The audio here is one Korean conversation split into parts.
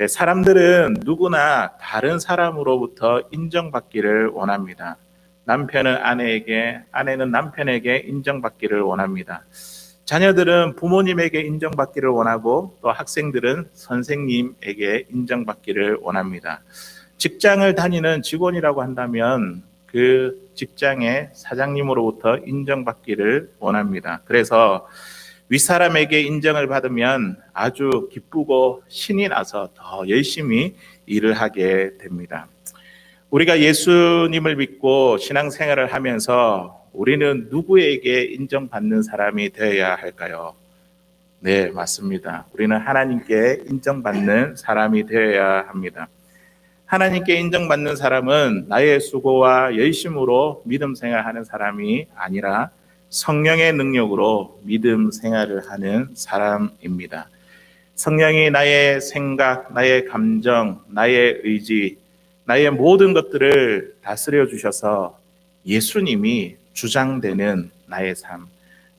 사람들은 누구나 다른 사람으로부터 인정받기를 원합니다. 남편은 아내에게, 아내는 남편에게 인정받기를 원합니다. 자녀들은 부모님에게 인정받기를 원하고 또 학생들은 선생님에게 인정받기를 원합니다. 직장을 다니는 직원이라고 한다면 그 직장의 사장님으로부터 인정받기를 원합니다. 그래서 윗사람에게 인정을 받으면 아주 기쁘고 신이 나서 더 열심히 일을 하게 됩니다. 우리가 예수님을 믿고 신앙생활을 하면서 우리는 누구에게 인정받는 사람이 되어야 할까요? 네, 맞습니다. 우리는 하나님께 인정받는 사람이 되어야 합니다. 하나님께 인정받는 사람은 나의 수고와 열심으로 믿음 생활하는 사람이 아니라 성령의 능력으로 믿음 생활을 하는 사람입니다. 성령이 나의 생각, 나의 감정, 나의 의지, 나의 모든 것들을 다스려 주셔서 예수님이 주장되는 나의 삶.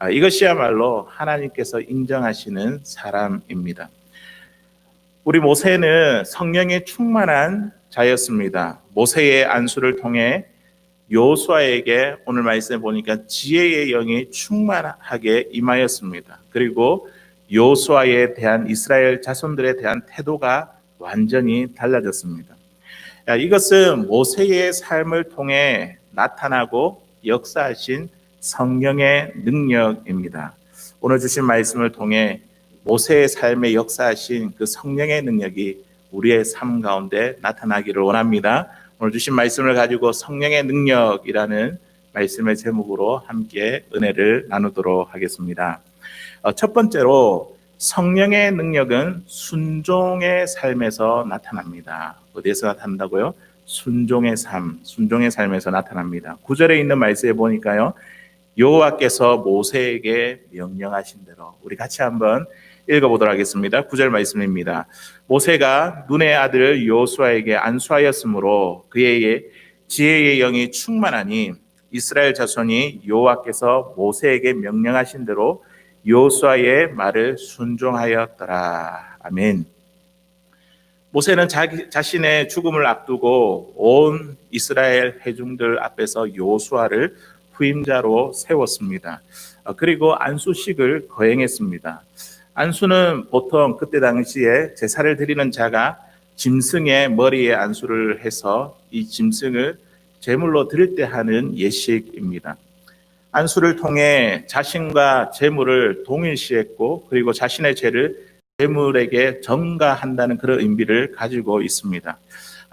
이것이야말로 하나님께서 인정하시는 사람입니다. 우리 모세는 성령에 충만한 자였습니다. 모세의 안수를 통해 여호수아에게 오늘 말씀에 보니까 지혜의 영이 충만하게 임하였습니다. 그리고 여호수아에 대한 이스라엘 자손들에 대한 태도가 완전히 달라졌습니다. 이것은 모세의 삶을 통해 나타나고 역사하신 성령의 능력입니다. 오늘 주신 말씀을 통해 모세의 삶에 역사하신 그 성령의 능력이 우리의 삶 가운데 나타나기를 원합니다. 오늘 주신 말씀을 가지고 성령의 능력이라는 말씀의 제목으로 함께 은혜를 나누도록 하겠습니다. 첫 번째로 성령의 능력은 순종의 삶에서 나타납니다. 어디에서 나타난다고요? 순종의 삶, 순종의 삶에서 나타납니다. 9절에 있는 말씀에 보니까요, 여호와께서 모세에게 명령하신 대로, 우리 같이 한번 읽어보도록 하겠습니다. 9절 말씀입니다. 모세가 눈의 아들 여호수아에게 안수하였으므로 그의 지혜의 영이 충만하니 이스라엘 자손이 여호와께서 모세에게 명령하신 대로 여호수아의 말을 순종하였더라. 아멘. 모세는 자신의 죽음을 앞두고 온 이스라엘 회중들 앞에서 여호수아를 후임자로 세웠습니다. 그리고 안수식을 거행했습니다. 안수는 보통 그때 당시에 제사를 드리는 자가 짐승의 머리에 안수를 해서 이 짐승을 제물로 드릴 때 하는 예식입니다. 안수를 통해 자신과 제물을 동일시했고 그리고 자신의 죄를 제물에게 전가한다는 그런 의미를 가지고 있습니다.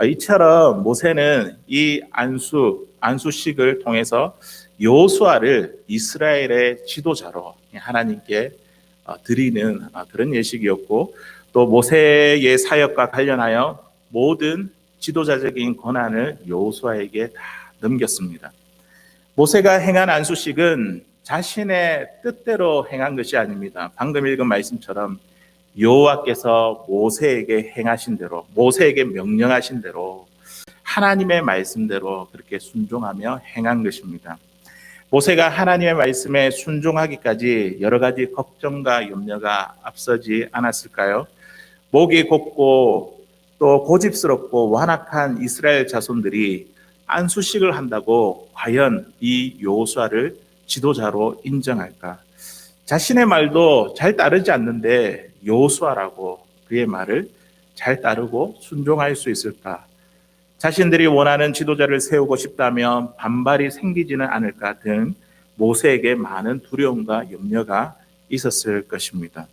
이처럼 모세는 이 안수식을 통해서 여호수아를 이스라엘의 지도자로 하나님께 드리는 그런 예식이었고 또 모세의 사역과 관련하여 모든 지도자적인 권한을 여호수아에게 다 넘겼습니다. 모세가 행한 안수식은 자신의 뜻대로 행한 것이 아닙니다. 방금 읽은 말씀처럼 여호와께서 모세에게 행하신 대로, 모세에게 명령하신 대로 하나님의 말씀대로 그렇게 순종하며 행한 것입니다. 모세가 하나님의 말씀에 순종하기까지 여러 가지 걱정과 염려가 앞서지 않았을까요? 목이 곧고 또 고집스럽고 완악한 이스라엘 자손들이 안수식을 한다고 과연 이 여호수아를 지도자로 인정할까? 자신의 말도 잘 따르지 않는데 여호수아라고 그의 말을 잘 따르고 순종할 수 있을까? 자신들이 원하는 지도자를 세우고 싶다면 반발이 생기지는 않을까 등 모세에게 많은 두려움과 염려가 있었을 것입니다.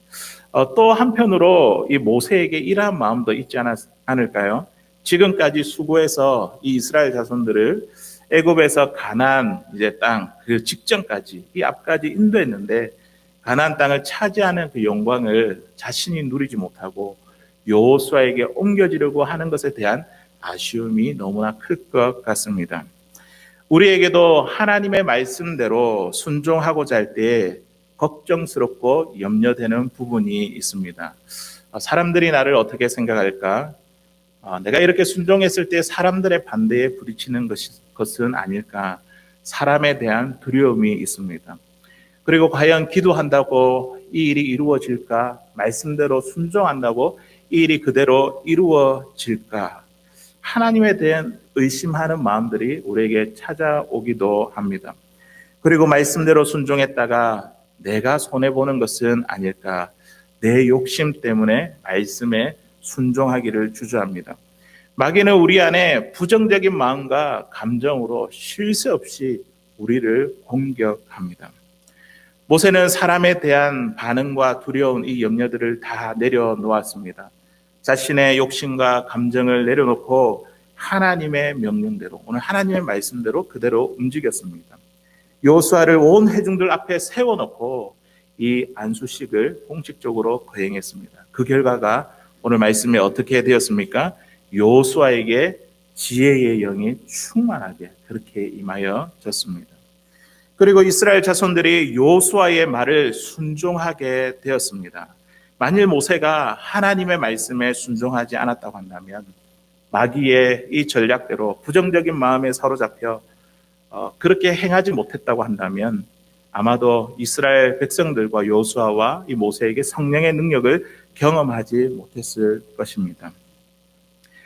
또 한편으로 이 모세에게 이러한 마음도 있지 않을까요? 지금까지 수고해서 이 이스라엘 자손들을 애굽에서 가나안 이제 땅 그 직전까지 이 앞까지 인도했는데 가나안 땅을 차지하는 그 영광을 자신이 누리지 못하고 여호수아에게 옮겨지려고 하는 것에 대한 아쉬움이 너무나 클 것 같습니다. 우리에게도 하나님의 말씀대로 순종하고자 할 때 걱정스럽고 염려되는 부분이 있습니다. 사람들이 나를 어떻게 생각할까? 내가 이렇게 순종했을 때 사람들의 반대에 부딪히는 것은 아닐까? 사람에 대한 두려움이 있습니다. 그리고 과연 기도한다고 이 일이 이루어질까? 말씀대로 순종한다고 이 일이 그대로 이루어질까? 하나님에 대한 의심하는 마음들이 우리에게 찾아오기도 합니다. 그리고 말씀대로 순종했다가 내가 손해보는 것은 아닐까? 내 욕심 때문에 말씀에 순종하기를 주저합니다. 마귀는 우리 안에 부정적인 마음과 감정으로 쉴 새 없이 우리를 공격합니다. 모세는 사람에 대한 반응과 두려운 이 염려들을 다 내려놓았습니다. 자신의 욕심과 감정을 내려놓고 하나님의 명령대로, 오늘 하나님의 말씀대로 그대로 움직였습니다. 여호수아를 온 회중들 앞에 세워놓고 이 안수식을 공식적으로 거행했습니다. 그 결과가 오늘 말씀에 어떻게 되었습니까? 여호수아에게 지혜의 영이 충만하게 그렇게 임하여졌습니다. 그리고 이스라엘 자손들이 여호수아의 말을 순종하게 되었습니다. 만일 모세가 하나님의 말씀에 순종하지 않았다고 한다면 마귀의 이 전략대로 부정적인 마음에 사로잡혀 그렇게 행하지 못했다고 한다면 아마도 이스라엘 백성들과 여호수아와 이 모세에게 성령의 능력을 경험하지 못했을 것입니다.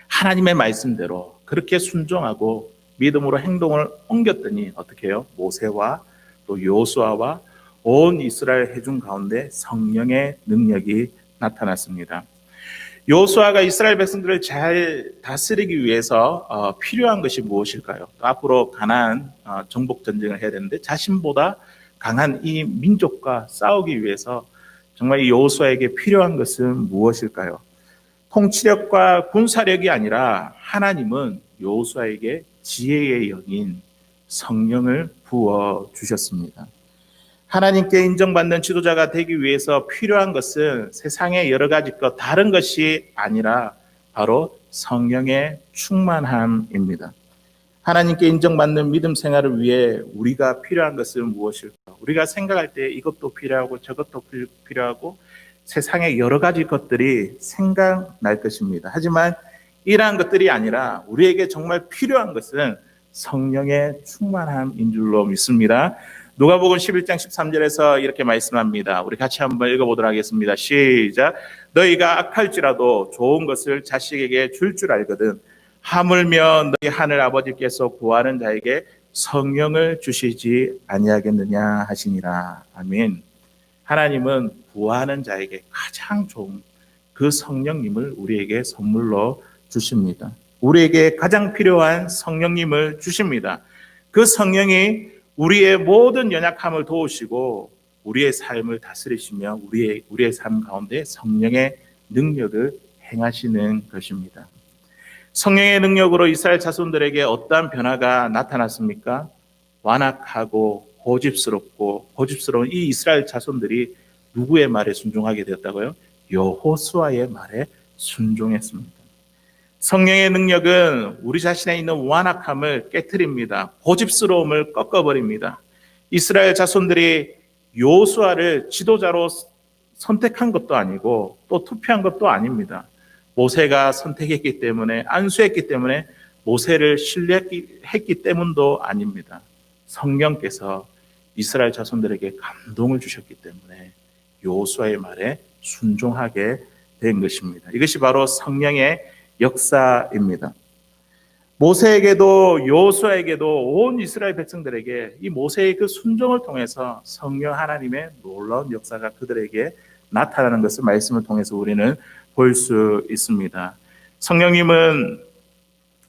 하나님의 말씀대로 그렇게 순종하고 믿음으로 행동을 옮겼더니 어떻게 해요? 모세와 또 여호수아와 온 이스라엘 회중 가운데 성령의 능력이 나타났습니다. 여호수아가 이스라엘 백성들을 잘 다스리기 위해서 필요한 것이 무엇일까요? 앞으로 가나안 정복 전쟁을 해야 되는데 자신보다 강한 이 민족과 싸우기 위해서 정말 이 여호수아에게 필요한 것은 무엇일까요? 통치력과 군사력이 아니라 하나님은 여호수아에게 지혜의 영인 성령을 부어 주셨습니다. 하나님께 인정받는 지도자가 되기 위해서 필요한 것은 세상의 여러 가지 것 다른 것이 아니라 바로 성령의 충만함입니다. 하나님께 인정받는 믿음 생활을 위해 우리가 필요한 것은 무엇일까? 우리가 생각할 때 이것도 필요하고 저것도 필요하고 세상의 여러 가지 것들이 생각날 것입니다. 하지만 이러한 것들이 아니라 우리에게 정말 필요한 것은 성령의 충만함인 줄로 믿습니다. 누가복음 11장 13절에서 이렇게 말씀합니다. 우리 같이 한번 읽어보도록 하겠습니다. 시작. 너희가 악할지라도 좋은 것을 자식에게 줄 알거든 하물며 너희 하늘 아버지께서 구하는 자에게 성령을 주시지 아니하겠느냐 하시니라. 아멘. 하나님은 구하는 자에게 가장 좋은 그 성령님을 우리에게 선물로 주십니다. 우리에게 가장 필요한 성령님을 주십니다. 그 성령이 우리의 모든 연약함을 도우시고 우리의 삶을 다스리시며 우리의 삶 가운데 성령의 능력을 행하시는 것입니다. 성령의 능력으로 이스라엘 자손들에게 어떠한 변화가 나타났습니까? 완악하고 고집스러운 이 이스라엘 자손들이 누구의 말에 순종하게 되었다고요? 여호수아의 말에 순종했습니다. 성령의 능력은 우리 자신에 있는 완악함을 깨트립니다. 고집스러움을 꺾어버립니다. 이스라엘 자손들이 여호수아를 지도자로 선택한 것도 아니고 또 투표한 것도 아닙니다. 모세가 선택했기 때문에 안수했기 때문에 모세를 신뢰했기 때문도 아닙니다. 성령께서 이스라엘 자손들에게 감동을 주셨기 때문에 여호수아의 말에 순종하게 된 것입니다. 이것이 바로 성령의 역사입니다. 모세에게도 여호수아에게도 온 이스라엘 백성들에게 이 모세의 그 순종을 통해서 성령 하나님의 놀라운 역사가 그들에게 나타나는 것을 말씀을 통해서 우리는 볼 수 있습니다. 성령님은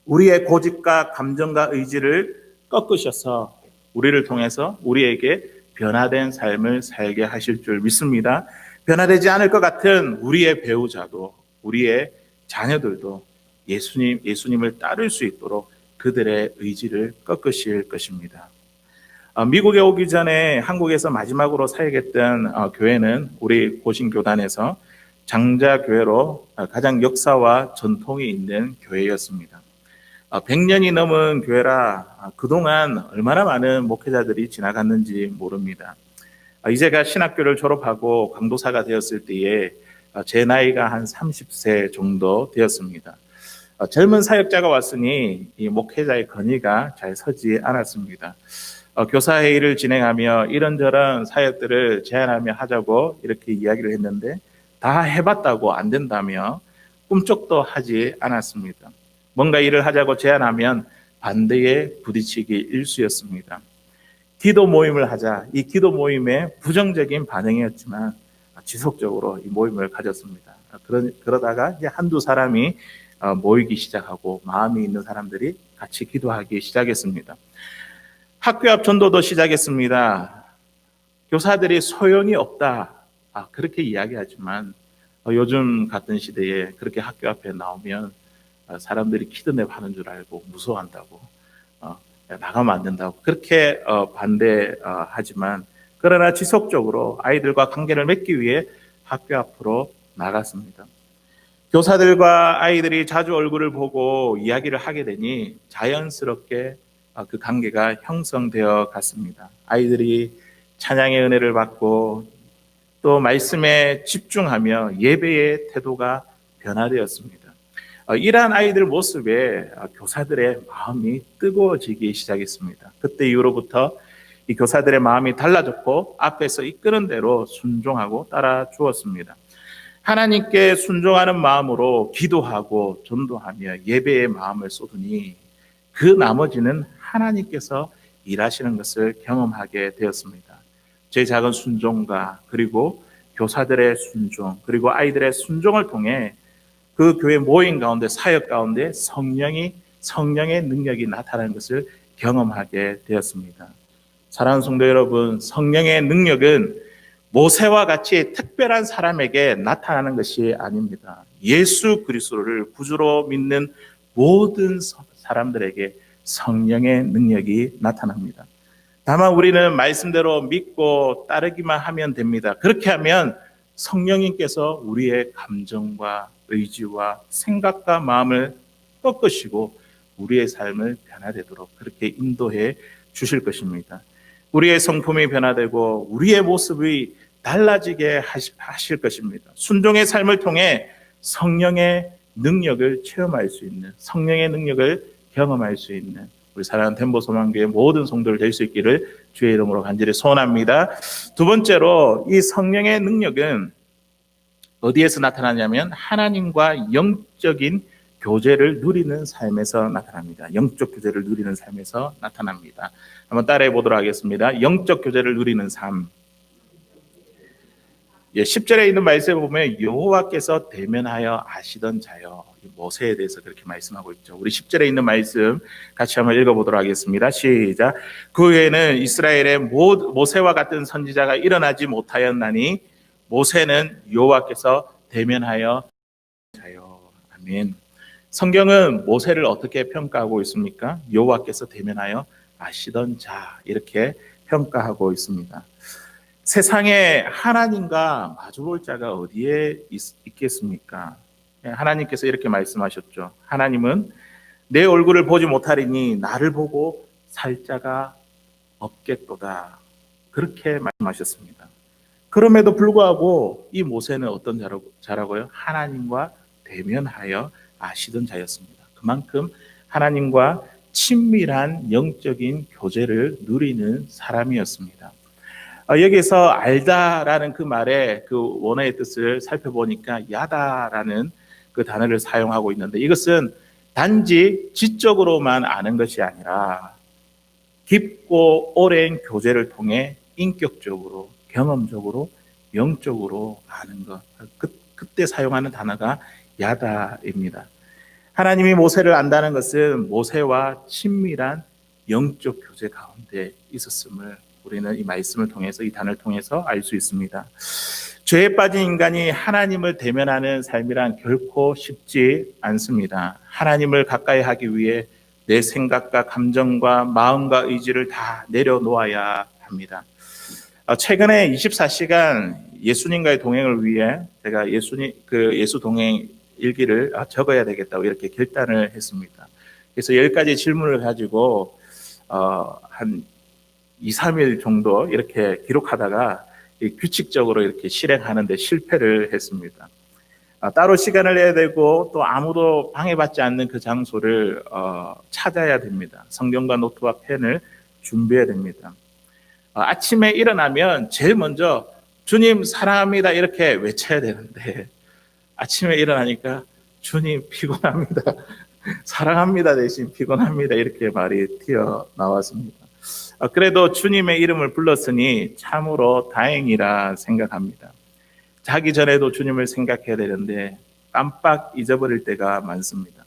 우리의 고집과 감정과 의지를 꺾으셔서 우리를 통해서 우리에게 변화된 삶을 살게 하실 줄 믿습니다. 변화되지 않을 것 같은 우리의 배우자도 우리의 자녀들도 예수님을 따를 수 있도록 그들의 의지를 꺾으실 것입니다. 미국에 오기 전에 한국에서 마지막으로 사역했던 교회는 우리 고신교단에서 장자교회로 가장 역사와 전통이 있는 교회였습니다. 100년이 넘은 교회라 그동안 얼마나 많은 목회자들이 지나갔는지 모릅니다. 이제가 신학교를 졸업하고 강도사가 되었을 때에 제 나이가 한 30세 정도 되었습니다. 젊은 사역자가 왔으니 이 목회자의 건의가 잘 서지 않았습니다. 교사 회의를 진행하며 이런저런 사역들을 제안하며 하자고 이렇게 이야기를 했는데 다 해봤다고 안 된다며 꿈쩍도 하지 않았습니다. 뭔가 일을 하자고 제안하면 반대에 부딪히기 일쑤였습니다. 기도 모임을 하자. 이 기도 모임에 부정적인 반응이었지만 지속적으로 이 모임을 가졌습니다. 그러다가 이제 한두 사람이 모이기 시작하고 마음이 있는 사람들이 같이 기도하기 시작했습니다. 학교 앞 전도도 시작했습니다. 교사들이 소용이 없다. 그렇게 이야기하지만 요즘 같은 시대에 그렇게 학교 앞에 나오면 사람들이 키드냅 하는 줄 알고 무서워한다고 나가면 안 된다고 그렇게 반대하지만 그러나 지속적으로 아이들과 관계를 맺기 위해 학교 앞으로 나갔습니다. 교사들과 아이들이 자주 얼굴을 보고 이야기를 하게 되니 자연스럽게 그 관계가 형성되어 갔습니다. 아이들이 찬양의 은혜를 받고 또 말씀에 집중하며 예배의 태도가 변화되었습니다. 이러한 아이들 모습에 교사들의 마음이 뜨거워지기 시작했습니다. 그때 이후로부터 이 교사들의 마음이 달라졌고 앞에서 이끄는 대로 순종하고 따라 주었습니다. 하나님께 순종하는 마음으로 기도하고 전도하며 예배의 마음을 쏟으니 그 나머지는 하나님께서 일하시는 것을 경험하게 되었습니다. 제 작은 순종과 그리고 교사들의 순종 그리고 아이들의 순종을 통해 그 교회 모임 가운데 사역 가운데 성령의 능력이 나타나는 것을 경험하게 되었습니다. 사랑하는 성도 여러분, 성령의 능력은 모세와 같이 특별한 사람에게 나타나는 것이 아닙니다. 예수 그리스도를 구주로 믿는 모든 사람들에게 성령의 능력이 나타납니다. 다만 우리는 말씀대로 믿고 따르기만 하면 됩니다. 그렇게 하면 성령님께서 우리의 감정과 의지와 생각과 마음을 꺾으시고 우리의 삶을 변화되도록 그렇게 인도해 주실 것입니다. 우리의 성품이 변화되고 우리의 모습이 달라지게 하실 것입니다. 순종의 삶을 통해 성령의 능력을 체험할 수 있는, 성령의 능력을 경험할 수 있는 우리 사랑하는 덴보소망교회 모든 성도들 될 수 있기를 주의 이름으로 간절히 소원합니다. 두 번째로 이 성령의 능력은 어디에서 나타나냐면 하나님과 영적인 교제를 누리는 삶에서 나타납니다. 영적 교제를 누리는 삶에서 나타납니다. 한번 따라해 보도록 하겠습니다. 영적 교제를 누리는 삶. 10절에 있는 말씀에 보면 여호와께서 대면하여 아시던 자여, 모세에 대해서 그렇게 말씀하고 있죠. 우리 10절에 있는 말씀 같이 한번 읽어보도록 하겠습니다. 시작. 그 후에는 이스라엘의 모세와 같은 선지자가 일어나지 못하였나니 모세는 여호와께서 대면하여 자여. 아멘. 성경은 모세를 어떻게 평가하고 있습니까? 여호와께서 대면하여 아시던 자, 이렇게 평가하고 있습니다. 세상에 하나님과 마주볼 자가 어디에 있겠습니까? 하나님께서 이렇게 말씀하셨죠. 하나님은 내 얼굴을 보지 못하리니 나를 보고 살 자가 없겠도다. 그렇게 말씀하셨습니다. 그럼에도 불구하고 이 모세는 어떤 자라고요? 하나님과 대면하여 아시던 자였습니다. 그만큼 하나님과 친밀한 영적인 교제를 누리는 사람이었습니다. 여기서 알다라는 그 말의 그 원어의 뜻을 살펴보니까 야다라는 그 단어를 사용하고 있는데 이것은 단지 지적으로만 아는 것이 아니라 깊고 오랜 교제를 통해 인격적으로, 경험적으로, 영적으로 아는 것. 그때 사용하는 단어가 야다입니다. 하나님이 모세를 안다는 것은 모세와 친밀한 영적 교제 가운데 있었음을 우리는 이 말씀을 통해서, 이 단어를 통해서 알 수 있습니다. 죄에 빠진 인간이 하나님을 대면하는 삶이란 결코 쉽지 않습니다. 하나님을 가까이 하기 위해 내 생각과 감정과 마음과 의지를 다 내려놓아야 합니다. 최근에 24시간 예수님과의 동행을 위해 제가 예수 동행 일기를 적어야 되겠다고 이렇게 결단을 했습니다. 그래서 10가지 질문을 가지고 한 2, 3일 정도 이렇게 기록하다가 규칙적으로 이렇게 실행하는데 실패를 했습니다. 따로 시간을 내야 되고 또 아무도 방해받지 않는 그 장소를 찾아야 됩니다. 성경과 노트와 펜을 준비해야 됩니다. 아침에 일어나면 제일 먼저 주님 사랑합니다 이렇게 외쳐야 되는데 아침에 일어나니까 주님 피곤합니다. 사랑합니다 대신 피곤합니다 이렇게 말이 튀어나왔습니다. 그래도 주님의 이름을 불렀으니 참으로 다행이라 생각합니다. 자기 전에도 주님을 생각해야 되는데 깜빡 잊어버릴 때가 많습니다.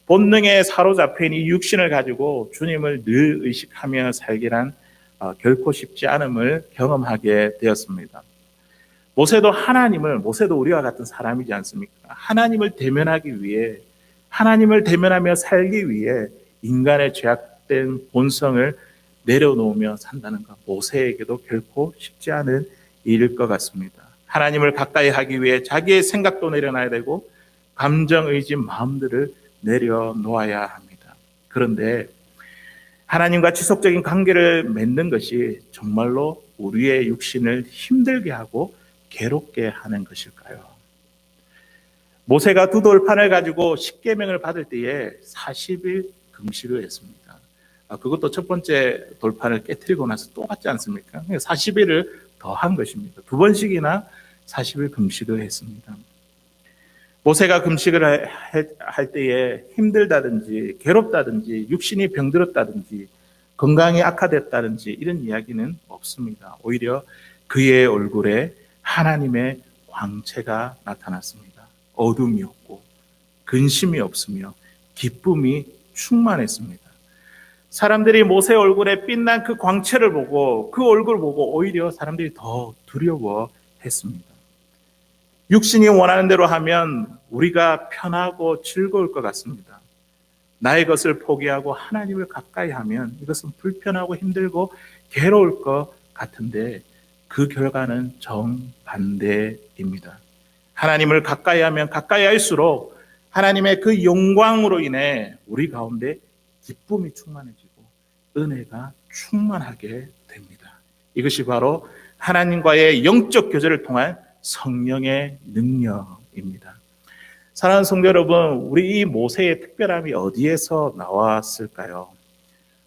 본능에 사로잡힌 이 육신을 가지고 주님을 늘 의식하며 살기란 결코 쉽지 않음을 경험하게 되었습니다. 모세도 우리와 같은 사람이지 않습니까? 하나님을 대면하기 위해, 하나님을 대면하며 살기 위해 인간의 죄악된 본성을 내려놓으며 산다는 것, 모세에게도 결코 쉽지 않은 일일 것 같습니다. 하나님을 가까이 하기 위해 자기의 생각도 내려놔야 되고 감정, 의지, 마음들을 내려놓아야 합니다. 그런데 하나님과 지속적인 관계를 맺는 것이 정말로 우리의 육신을 힘들게 하고 괴롭게 하는 것일까요? 모세가 두 돌판을 가지고 십계명을 받을 때에 40일 금식을 했습니다. 그것도 첫 번째 돌판을 깨뜨리고 나서 똑같지 않습니까? 40일을 더한 것입니다. 두 번씩이나 40일 금식을 했습니다. 모세가 금식을 할 때에 힘들다든지 괴롭다든지 육신이 병들었다든지 건강이 악화됐다든지 이런 이야기는 없습니다. 오히려 그의 얼굴에 하나님의 광채가 나타났습니다. 어둠이 없고 근심이 없으며 기쁨이 충만했습니다. 사람들이 모세 얼굴에 빛난 그 광채를 보고 그 얼굴을 보고 오히려 사람들이 더 두려워했습니다. 육신이 원하는 대로 하면 우리가 편하고 즐거울 것 같습니다. 나의 것을 포기하고 하나님을 가까이 하면 이것은 불편하고 힘들고 괴로울 것 같은데 그 결과는 정반대입니다. 하나님을 가까이 하면 가까이 할수록 하나님의 그 영광으로 인해 우리 가운데 기쁨이 충만해지고 은혜가 충만하게 됩니다. 이것이 바로 하나님과의 영적 교제를 통한 성령의 능력입니다. 사랑하는 성도 여러분, 우리 이 모세의 특별함이 어디에서 나왔을까요?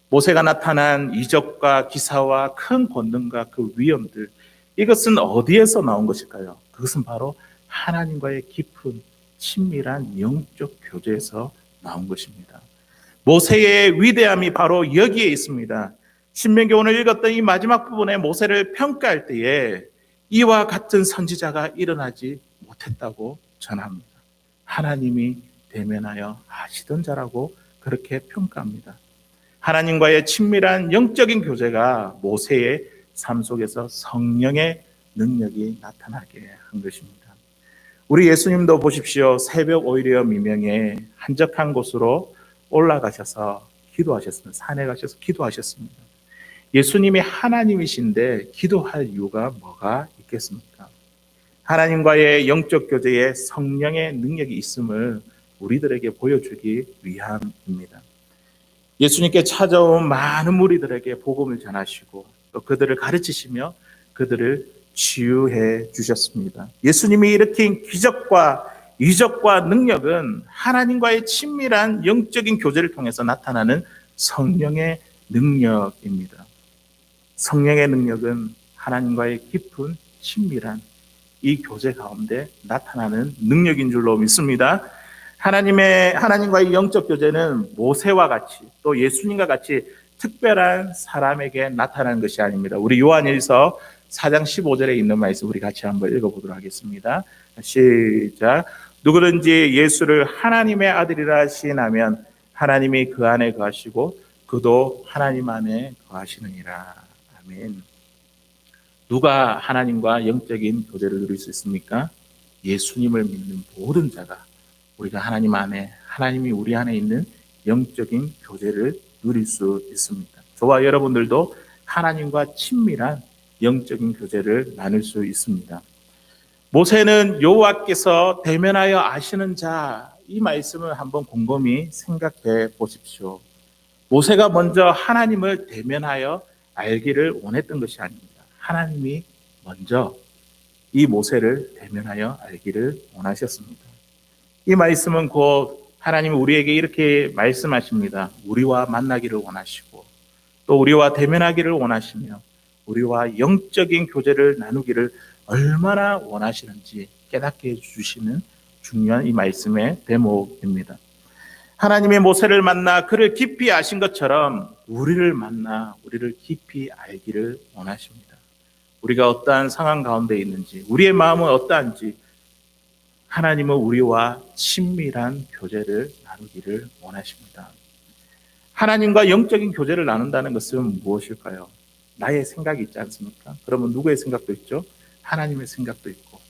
모세가 나타난 이적과 기사와 큰 권능과 그 위엄들, 이것은 어디에서 나온 것일까요? 그것은 바로 하나님과의 깊은 친밀한 영적 교제에서 나온 것입니다. 모세의 위대함이 바로 여기에 있습니다. 신명기 오늘 읽었던 이 마지막 부분에 모세를 평가할 때에 이와 같은 선지자가 일어나지 못했다고 전합니다. 하나님이 대면하여 하시던 자라고 그렇게 평가합니다. 하나님과의 친밀한 영적인 교제가 모세의 삶 속에서 성령의 능력이 나타나게 한 것입니다. 우리 예수님도 보십시오. 새벽 오일이여 미명에 한적한 곳으로 올라가셔서 기도하셨습니다. 산에 가셔서 기도하셨습니다. 예수님이 하나님이신데 기도할 이유가 뭐가 있겠습니까? 하나님과의 영적 교제에 성령의 능력이 있음을 우리들에게 보여주기 위함입니다. 예수님께 찾아온 많은 무리들에게 복음을 전하시고 또 그들을 가르치시며 그들을 치유해 주셨습니다. 예수님이 일으킨 기적과 이적과 능력은 하나님과의 친밀한 영적인 교제를 통해서 나타나는 성령의 능력입니다. 성령의 능력은 하나님과의 깊은 친밀한 이 교제 가운데 나타나는 능력인 줄로 믿습니다. 하나님과의 영적 교제는 모세와 같이 또 예수님과 같이 특별한 사람에게 나타나는 것이 아닙니다. 우리 요한일서 4장 15절에 있는 말씀 우리 같이 한번 읽어보도록 하겠습니다. 시작. 누구든지 예수를 하나님의 아들이라 시인하면 하나님이 그 안에 거하시고 그도 하나님 안에 거하시느니라. 아멘. 누가 하나님과 영적인 교제를 누릴 수 있습니까? 예수님을 믿는 모든 자가 우리가 하나님 안에, 하나님이 우리 안에 있는 영적인 교제를 누릴 수 있습니다. 저와 여러분들도 하나님과 친밀한 영적인 교제를 나눌 수 있습니다. 모세는 여호와께서 대면하여 아시는 자, 이 말씀을 한번 곰곰이 생각해 보십시오. 모세가 먼저 하나님을 대면하여 알기를 원했던 것이 아닙니다. 하나님이 먼저 이 모세를 대면하여 알기를 원하셨습니다. 이 말씀은 곧 하나님이 우리에게 이렇게 말씀하십니다. 우리와 만나기를 원하시고 또 우리와 대면하기를 원하시며 우리와 영적인 교제를 나누기를 얼마나 원하시는지 깨닫게 해주시는 중요한 이 말씀의 대목입니다. 하나님의 모세를 만나 그를 깊이 아신 것처럼 우리를 만나 우리를 깊이 알기를 원하십니다. 우리가 어떠한 상황 가운데 있는지, 우리의 마음은 어떠한지 하나님은 우리와 친밀한 교제를 나누기를 원하십니다. 하나님과 영적인 교제를 나눈다는 것은 무엇일까요? 나의 생각이 있지 않습니까? 그러면 누구의 생각도 있죠? 하나님의 생각도 있고,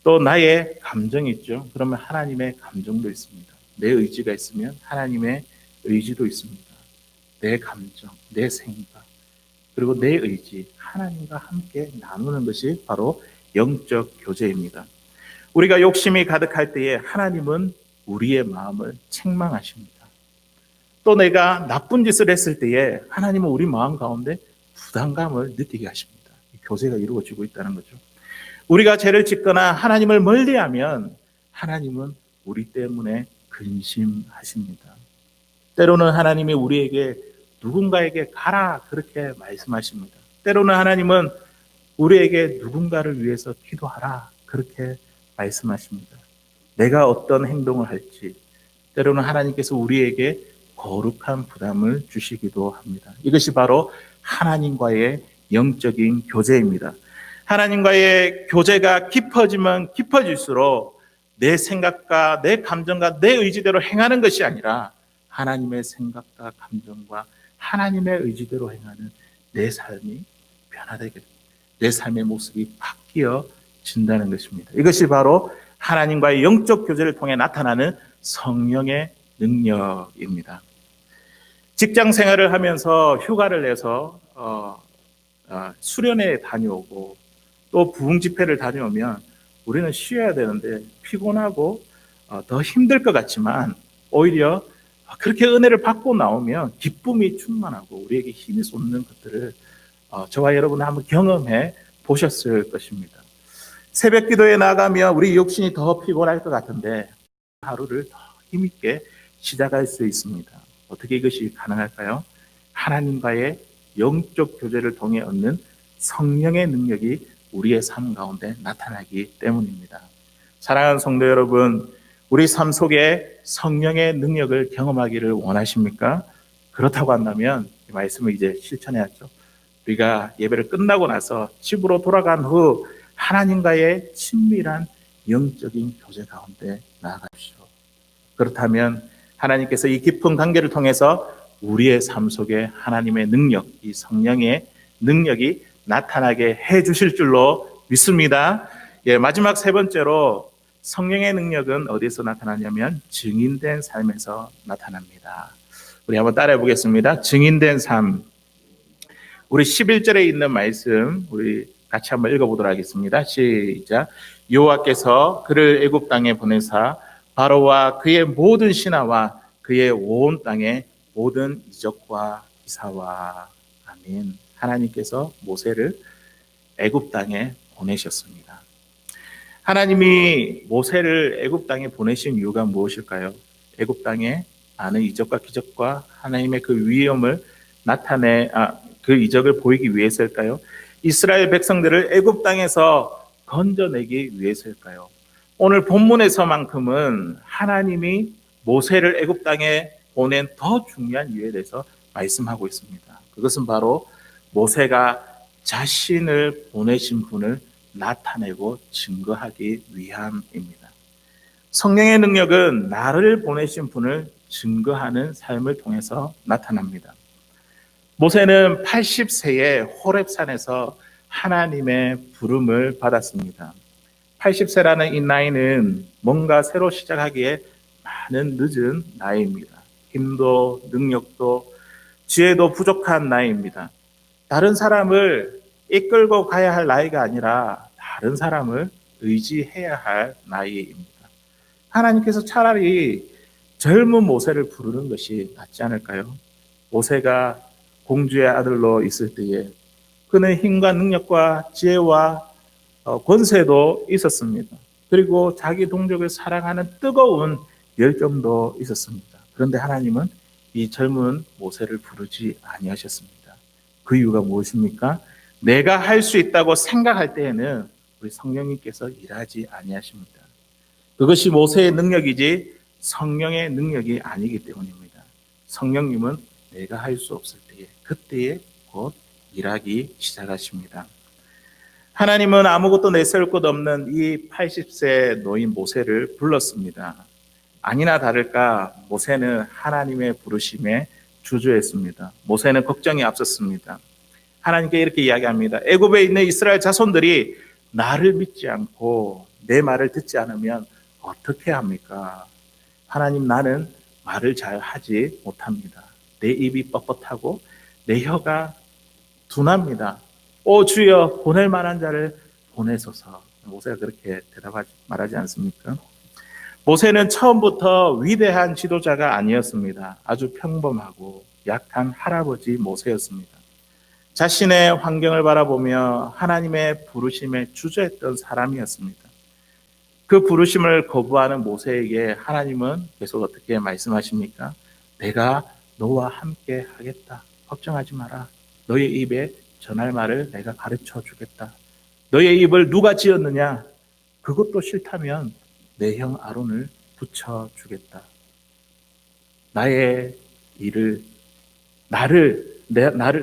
또 나의 감정이 있죠. 그러면 하나님의 감정도 있습니다. 내 의지가 있으면 하나님의 의지도 있습니다. 내 감정, 내 생각, 그리고 내 의지, 하나님과 함께 나누는 것이 바로 영적 교제입니다. 우리가 욕심이 가득할 때에 하나님은 우리의 마음을 책망하십니다. 또 내가 나쁜 짓을 했을 때에 하나님은 우리 마음 가운데 부담감을 느끼게 하십니다. 교제가 이루어지고 있다는 거죠. 우리가 죄를 짓거나 하나님을 멀리하면 하나님은 우리 때문에 근심하십니다. 때로는 하나님이 우리에게 누군가에게 가라 그렇게 말씀하십니다. 때로는 하나님은 우리에게 누군가를 위해서 기도하라 그렇게 말씀하십니다. 내가 어떤 행동을 할지, 때로는 하나님께서 우리에게 거룩한 부담을 주시기도 합니다. 이것이 바로 하나님과의 영적인 교제입니다. 하나님과의 교제가 깊어지면 깊어질수록 내 생각과 내 감정과 내 의지대로 행하는 것이 아니라 하나님의 생각과 감정과 하나님의 의지대로 행하는 내 삶이 변화되게 됩니다. 내 삶의 모습이 바뀌어진다는 것입니다. 이것이 바로 하나님과의 영적 교제를 통해 나타나는 성령의 능력입니다. 직장 생활을 하면서 휴가를 내서 수련회에 다녀오고 또 부흥 집회를 다녀오면 우리는 쉬어야 되는데 피곤하고 더 힘들 것 같지만 오히려 그렇게 은혜를 받고 나오면 기쁨이 충만하고 우리에게 힘이 솟는 것들을 저와 여러분은 한번 경험해 보셨을 것입니다. 새벽 기도에 나가면 우리 육신이 더 피곤할 것 같은데 하루를 더 힘있게 시작할 수 있습니다. 어떻게 이것이 가능할까요? 하나님과의 영적 교제를 통해 얻는 성령의 능력이 우리의 삶 가운데 나타나기 때문입니다. 사랑하는 성도 여러분, 우리 삶 속에 성령의 능력을 경험하기를 원하십니까? 그렇다고 한다면 이 말씀을 이제 실천해야죠. 우리가 예배를 끝나고 나서 집으로 돌아간 후 하나님과의 친밀한 영적인 교제 가운데 나아가십시오. 그렇다면 하나님께서 이 깊은 관계를 통해서 우리의 삶 속에 하나님의 능력, 이 성령의 능력이 나타나게 해 주실 줄로 믿습니다. 마지막 세 번째로 성령의 능력은 어디서 나타나냐면 증인된 삶에서 나타납니다. 우리 한번 따라해 보겠습니다. 증인된 삶. 우리 11절에 있는 말씀 우리 같이 한번 읽어보도록 하겠습니다. 시작. 여호와께서 그를 애굽 땅에 보내사 바로와 그의 모든 신하와 그의 온 땅의 모든 이적과 기사와 아멘. 하나님께서 모세를 애굽 땅에 보내셨습니다. 하나님이 모세를 애굽 땅에 보내신 이유가 무엇일까요? 애굽 땅에 많은 이적과 기적과 하나님의 그 위엄을 그 이적을 보이기 위해서일까요? 이스라엘 백성들을 애굽 땅에서 건져내기 위해서일까요? 오늘 본문에서만큼은 하나님이 모세를 애굽 땅에 보낸 더 중요한 이유에 대해서 말씀하고 있습니다. 그것은 바로 모세가 자신을 보내신 분을 나타내고 증거하기 위함입니다. 성령의 능력은 나를 보내신 분을 증거하는 삶을 통해서 나타납니다. 모세는 80세에 호렙산에서 하나님의 부름을 받았습니다. 80세라는 이 나이는 뭔가 새로 시작하기에 많은 늦은 나이입니다. 힘도 능력도 지혜도 부족한 나이입니다. 다른 사람을 이끌고 가야 할 나이가 아니라 다른 사람을 의지해야 할 나이입니다. 하나님께서 차라리 젊은 모세를 부르는 것이 낫지 않을까요? 모세가 공주의 아들로 있을 때에 그는 힘과 능력과 지혜와 권세도 있었습니다. 그리고 자기 동족을 사랑하는 뜨거운 열정도 있었습니다. 그런데 하나님은 이 젊은 모세를 부르지 아니하셨습니다. 그 이유가 무엇입니까? 내가 할 수 있다고 생각할 때에는 우리 성령님께서 일하지 아니하십니다. 그것이 모세의 능력이지 성령의 능력이 아니기 때문입니다. 성령님은 내가 할 수 없을 때에 그때에 곧 일하기 시작하십니다. 하나님은 아무것도 내세울 것 없는 이 80세 노인 모세를 불렀습니다. 아니나 다를까 모세는 하나님의 부르심에 주저했습니다. 모세는 걱정이 앞섰습니다. 하나님께 이렇게 이야기합니다. 애굽에 있는 이스라엘 자손들이 나를 믿지 않고 내 말을 듣지 않으면 어떻게 합니까? 하나님, 나는 말을 잘 하지 못합니다. 내 입이 뻣뻣하고 내 혀가 둔합니다. 오 주여, 보낼 만한 자를 보내소서. 모세가 그렇게 말하지 않습니까? 모세는 처음부터 위대한 지도자가 아니었습니다. 아주 평범하고 약한 할아버지 모세였습니다. 자신의 환경을 바라보며 하나님의 부르심에 주저했던 사람이었습니다. 그 부르심을 거부하는 모세에게 하나님은 계속 어떻게 말씀하십니까? 내가 너와 함께 하겠다. 걱정하지 마라. 너의 입에 전할 말을 내가 가르쳐 주겠다. 너의 입을 누가 지었느냐? 그것도 싫다면 내 형 아론을 붙여주겠다. 나의 일을,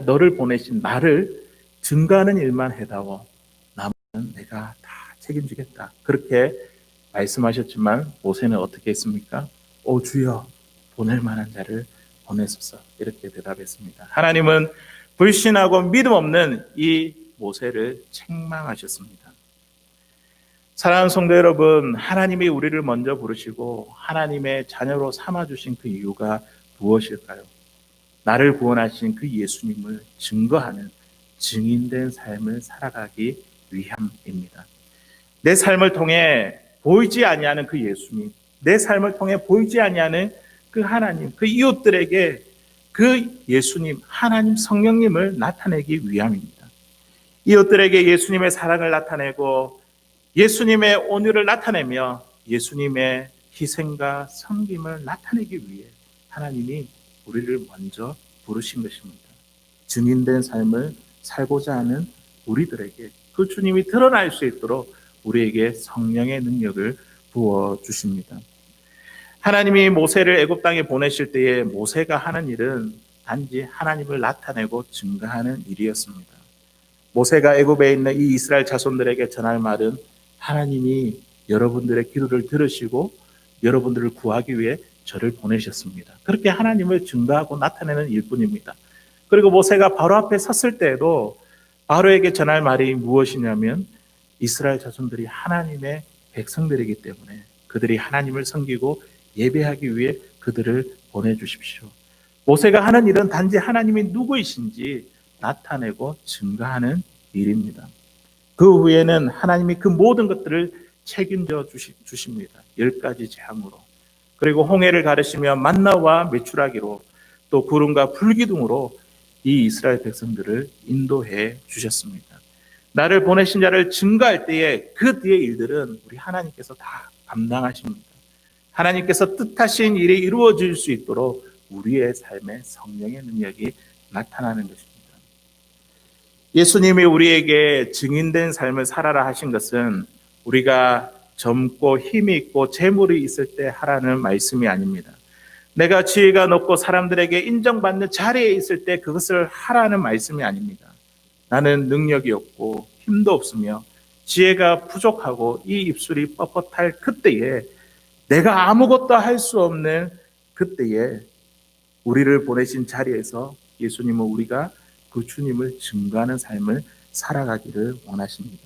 너를 보내신 나를 증거하는 일만 해다오. 나머지는 내가 다 책임지겠다. 그렇게 말씀하셨지만 모세는 어떻게 했습니까? 오 주여, 보낼 만한 자를 보내소서. 이렇게 대답했습니다. 하나님은 불신하고 믿음 없는 이 모세를 책망하셨습니다. 사랑하는 성도 여러분, 하나님이 우리를 먼저 부르시고 하나님의 자녀로 삼아주신 그 이유가 무엇일까요? 나를 구원하신 그 예수님을 증거하는 증인된 삶을 살아가기 위함입니다. 내 삶을 통해 보이지 아니하는 그 예수님, 내 삶을 통해 보이지 아니하는 그 하나님, 그 이웃들에게 그 예수님, 하나님 성령님을 나타내기 위함입니다. 이웃들에게 예수님의 사랑을 나타내고 예수님의 온유를 나타내며 예수님의 희생과 섬김을 나타내기 위해 하나님이 우리를 먼저 부르신 것입니다. 증인된 삶을 살고자 하는 우리들에게 그 주님이 드러날 수 있도록 우리에게 성령의 능력을 부어주십니다. 하나님이 모세를 애굽 땅에 보내실 때에 모세가 하는 일은 단지 하나님을 나타내고 증거하는 일이었습니다. 모세가 애굽에 있는 이 이스라엘 자손들에게 전할 말은 하나님이 여러분들의 기도를 들으시고 여러분들을 구하기 위해 저를 보내셨습니다. 그렇게 하나님을 증거하고 나타내는 일뿐입니다. 그리고 모세가 바로 앞에 섰을 때에도 바로에게 전할 말이 무엇이냐면 이스라엘 자손들이 하나님의 백성들이기 때문에 그들이 하나님을 섬기고 예배하기 위해 그들을 보내주십시오. 모세가 하는 일은 단지 하나님이 누구이신지 나타내고 증거하는 일입니다. 그 후에는 하나님이 그 모든 것들을 책임져 주십니다. 10가지 재앙으로. 그리고 홍해를 가르시며 만나와 메추라기로 또 구름과 불기둥으로 이 이스라엘 백성들을 인도해 주셨습니다. 나를 보내신 자를 증거할 때에 그 뒤의 일들은 우리 하나님께서 다 감당하십니다. 하나님께서 뜻하신 일이 이루어질 수 있도록 우리의 삶에 성령의 능력이 나타나는 것입니다. 예수님이 우리에게 증인된 삶을 살아라 하신 것은 우리가 젊고 힘이 있고 재물이 있을 때 하라는 말씀이 아닙니다. 내가 지혜가 높고 사람들에게 인정받는 자리에 있을 때 그것을 하라는 말씀이 아닙니다. 나는 능력이 없고 힘도 없으며 지혜가 부족하고 이 입술이 뻣뻣할 그때에 내가 아무것도 할 수 없는 그때에 우리를 보내신 자리에서 예수님은 우리가 그 주님을 증거하는 삶을 살아가기를 원하십니다.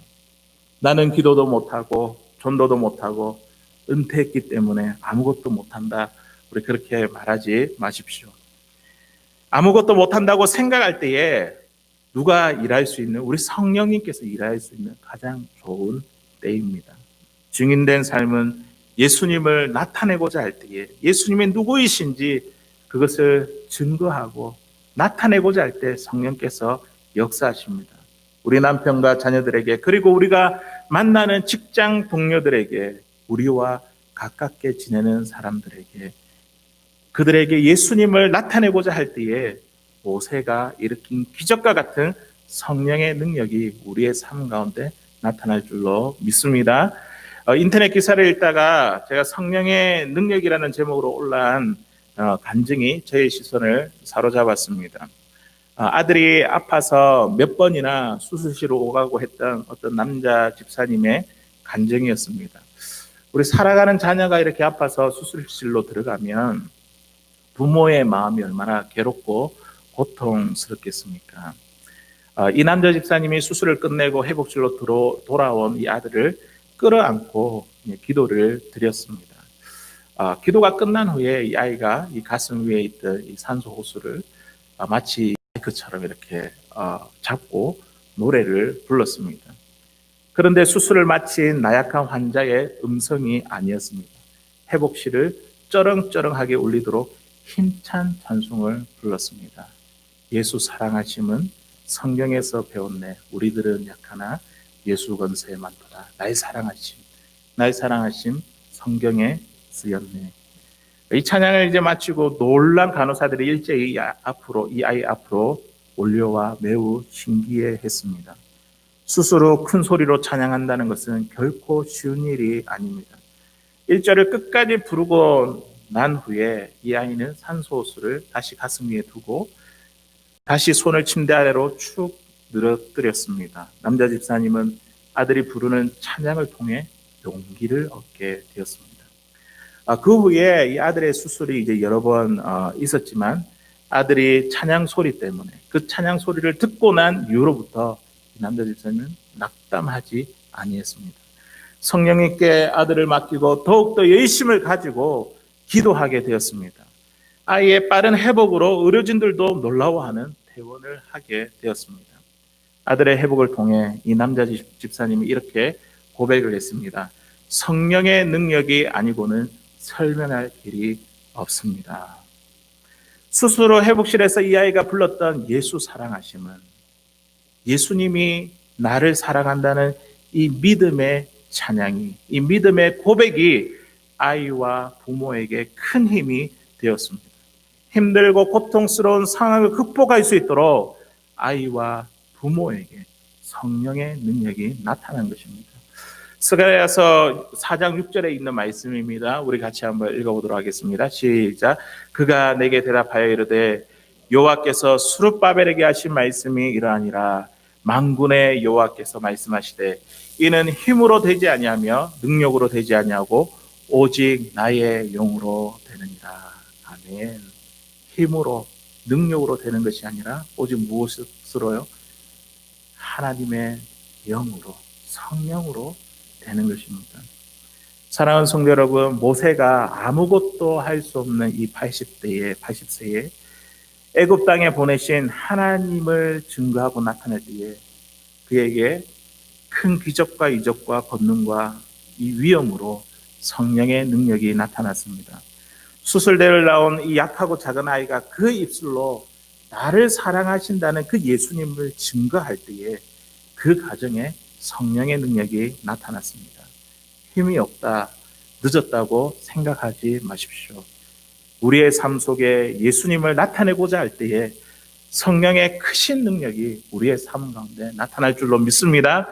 나는 기도도 못하고 전도도 못하고 은퇴했기 때문에 아무것도 못한다. 우리 그렇게 말하지 마십시오. 아무것도 못한다고 생각할 때에 누가 일할 수 있는, 우리 성령님께서 일할 수 있는 가장 좋은 때입니다. 증인된 삶은 예수님을 나타내고자 할 때에 예수님이 누구이신지 그것을 증거하고 나타내고자 할 때 성령께서 역사하십니다. 우리 남편과 자녀들에게 그리고 우리가 만나는 직장 동료들에게 우리와 가깝게 지내는 사람들에게 그들에게 예수님을 나타내고자 할 때에 모세가 일으킨 기적과 같은 성령의 능력이 우리의 삶 가운데 나타날 줄로 믿습니다. 인터넷 기사를 읽다가 제가 성령의 능력이라는 제목으로 올라온 간증이 저의 시선을 사로잡았습니다. 아들이 아파서 몇 번이나 수술실로 오가고 했던 어떤 남자 집사님의 간증이었습니다. 우리 살아가는 자녀가 이렇게 아파서 수술실로 들어가면 부모의 마음이 얼마나 괴롭고 고통스럽겠습니까? 이 남자 집사님이 수술을 끝내고 회복실로 돌아온 이 아들을 끌어안고 기도를 드렸습니다. 기도가 끝난 후에 이 아이가 이 가슴 위에 있던 이 산소 호수를 마치 마이크처럼 이렇게 잡고 노래를 불렀습니다. 그런데 수술을 마친 나약한 환자의 음성이 아니었습니다. 회복실을 쩌렁쩌렁하게 울리도록 힘찬 찬송을 불렀습니다. 예수 사랑하심은 성경에서 배웠네. 우리들은 약하나 예수 권세에 많도다. 나의 사랑하심 성경에 쓰였네. 이 찬양을 이제 마치고 놀란 간호사들이 일제히 이 아이 앞으로 올려와 매우 신기해했습니다. 수술 후 큰 소리로 찬양한다는 것은 결코 쉬운 일이 아닙니다. 1절을 끝까지 부르고 난 후에 이 아이는 산소호수를 다시 가슴 위에 두고 다시 손을 침대 아래로 축 늘어뜨렸습니다. 남자 집사님은 아들이 부르는 찬양을 통해 용기를 얻게 되었습니다. 그 후에 이 아들의 수술이 이제 여러 번 있었지만 아들이 찬양 소리 때문에 그 찬양 소리를 듣고 난 이후로부터 남자 집사님은 낙담하지 아니했습니다. 성령님께 아들을 맡기고 더욱더 열심을 가지고 기도하게 되었습니다. 아이의 빠른 회복으로 의료진들도 놀라워하는 퇴원을 하게 되었습니다. 아들의 회복을 통해 이 남자 집사님이 이렇게 고백을 했습니다. 성령의 능력이 아니고는 설명할 길이 없습니다. 수술 후 회복실에서 이 아이가 불렀던 예수 사랑하심은 예수님이 나를 사랑한다는 이 믿음의 찬양이, 이 믿음의 고백이 아이와 부모에게 큰 힘이 되었습니다. 힘들고 고통스러운 상황을 극복할 수 있도록 아이와 부모에게 성령의 능력이 나타난 것입니다. 스가랴서 4장 6절에 있는 말씀입니다. 우리 같이 한번 읽어보도록 하겠습니다. 시작. 그가 내게 대답하여 이르되 여호와께서 스룹바벨에게 하신 말씀이 이러하니라. 만군의 여호와께서 말씀하시되 이는 힘으로 되지 아니하며 능력으로 되지 아니하고 오직 나의 영으로 되느니라. 아멘. 힘으로 능력으로 되는 것이 아니라 오직 무엇으로요? 하나님의 영으로, 성령으로 되는 것입니다. 사랑하는 성도 여러분, 모세가 아무것도 할 수 없는 이 80세에 애굽 땅에 보내신 하나님을 증거하고 나타낼 때에 그에게 큰 기적과 이적과 권능과 이 위엄으로 성령의 능력이 나타났습니다. 수술대를 나온 이 약하고 작은 아이가 그 입술로 나를 사랑하신다는 그 예수님을 증거할 때에 그 가정에 성령의 능력이 나타났습니다. 힘이 없다, 늦었다고 생각하지 마십시오. 우리의 삶 속에 예수님을 나타내고자 할 때에 성령의 크신 능력이 우리의 삶 가운데 나타날 줄로 믿습니다.